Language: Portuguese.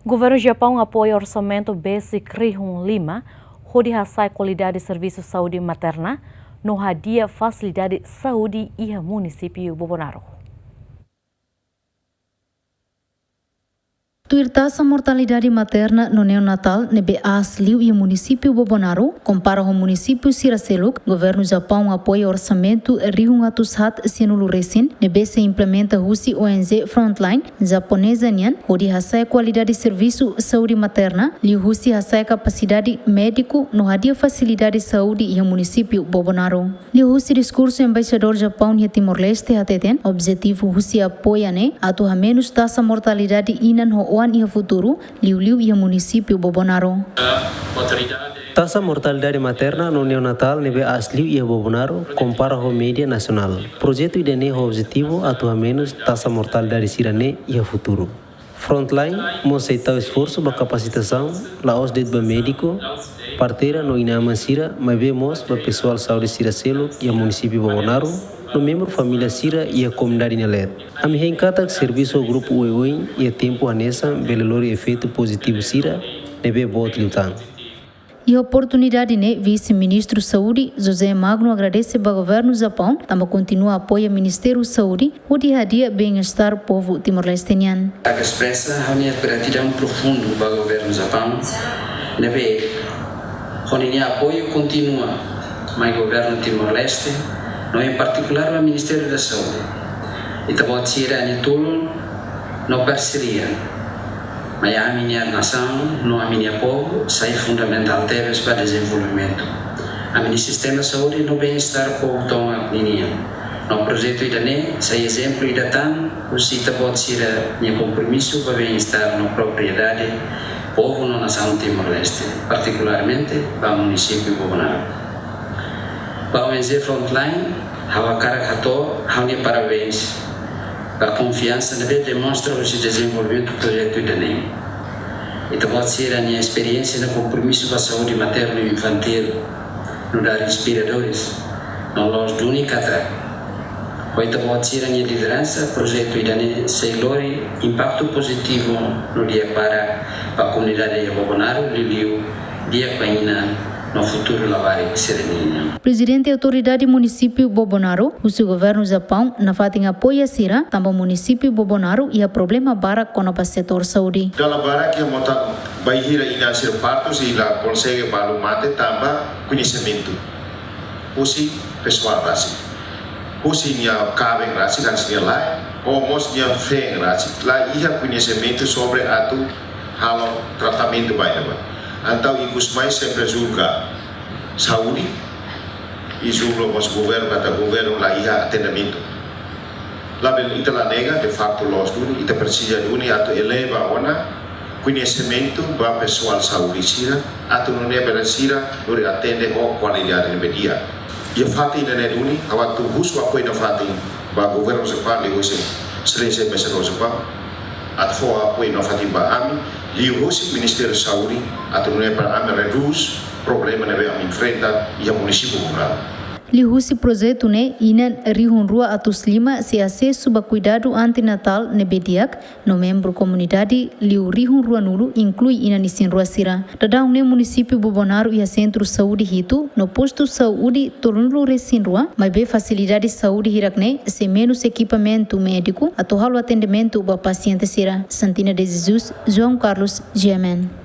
Governo Japão apoia orçamento Basic Rihun 5, onde rasai qualidade de serviço de saúde materna, no hadia facilidade de saúde e município Bobonaro. Taxa mortalidade materna no neonatal nebe asliu e município Bobonaro, compara com o município Siraseluk, governo Japão apoia orçamento Rihun Atushat Sinulu Resin, nebe se implementa Husi ONG Frontline, japonesa nian, onde hasai qualidade de serviço saúde materna, li Husi hasai capacidade médico no hadia facilidade de saúde e município Bobonaro. Li Husi discurso embaixador Japão e Timor-Leste hateten, objetivo Husi apoia ne, atuha menos taxa mortalidade inan ho e futuro, Liu e o município Bobonaro. Taxa mortalidade materna no neonatal nebe asliu e Bobonaro compara com média nacional. Projeto idene o objetivo atua menos taxa mortalidade sirane e futuro. Frontline mostrou esforço para capacitação, laos de médico, parteira no inama sira, mas vemos para pessoal saúde Siracelo e o município Bobonaro, no membro família Sira e a comunidade Nelet. A minha encata serviço ao grupo Uewin e a tempo anessa belelori efeito positivo Sira, nebe bot lutan. E a oportunidade ne vice-ministro Saúde José Magno agradece ao governo do Japão, também continua a apoiar o Ministério da Saúde, o dia a dia bem-estar povo timor-lesteniano. Expressa a minha gratidão profunda ao governo do Japão, nebe com apoio continua ao governo Timor-Leste, no em particular ao Ministério da Saúde. E também tira tudo no parceria. Mas a minha nação, no a minha povo, sai fundamental teves para desenvolvimento. A minha sistema de saúde no bem-estar povo toma linha. No projeto idane, sai exemplo idatan, o cita pode ser minha compromisso para bem-estar na propriedade povo na nação Timor-Leste, particularmente para o município Bobonaro. Para o ONG Frontline, hawa karakato, hawa parabéns. A confiança deve demonstrar o desenvolvimento do projeto IDANEM. E pode ser a minha experiência no compromisso com a saúde materna e infantil, no dar respiradores, no loja do Unicata. Hoje pode ser a minha liderança, projeto IDANEM, Seilori, impacto positivo no dia para a comunidade de Bobonaro, Liliu, dia Paina, no futuro lavari sereninha. Presidente da Autoridade Município Bobonaro, o seu governo do Japão, na fatem apoia Sira, também o município Bobonaro e a problema bara com o setor saúde. Dalam bara que monta baihira ina ser partos e lá consegue balu mate também conhecimento. Usi pessoal rasi. Usi nia cabe rasi kan sia lá, ou mos nia fé rasi. Lá ia conhecimento sobre atu halo tratamento bairro. Então, os mais sempre julga saúde e julga os governos kata governo lá ia atendimento. Lá bem ita lá nega de facto los duni ita precisa duni atau eleva ona conhecimento para pessoal saúde sira atau não é para sira nuri atende o qualidade de media. E a fato ainda é duni awat tu busco apoio na fato para governo Japão de hoje selesai mesmo Japão atau apoio na fato para ami liu hoje Ministério da Saúde atau não é para ami reduz problema na ami enfrenta e a município rural. Lihusi projeto ne inan Rihun Rua Atus Lima se acesso a cuidado antinatal nebediak no membro comunidade Liu Rihun Rua Nulu inclui inan isin Rua Sira. Dadang ne município Bobonaro e a centro saúde hito no posto saúde Tornulu Resin Rua, mas be facilidade saúde hirakne se menos equipamento médico atual atendimento para paciente Sira. Santina de Jesus, João Carlos, GMN.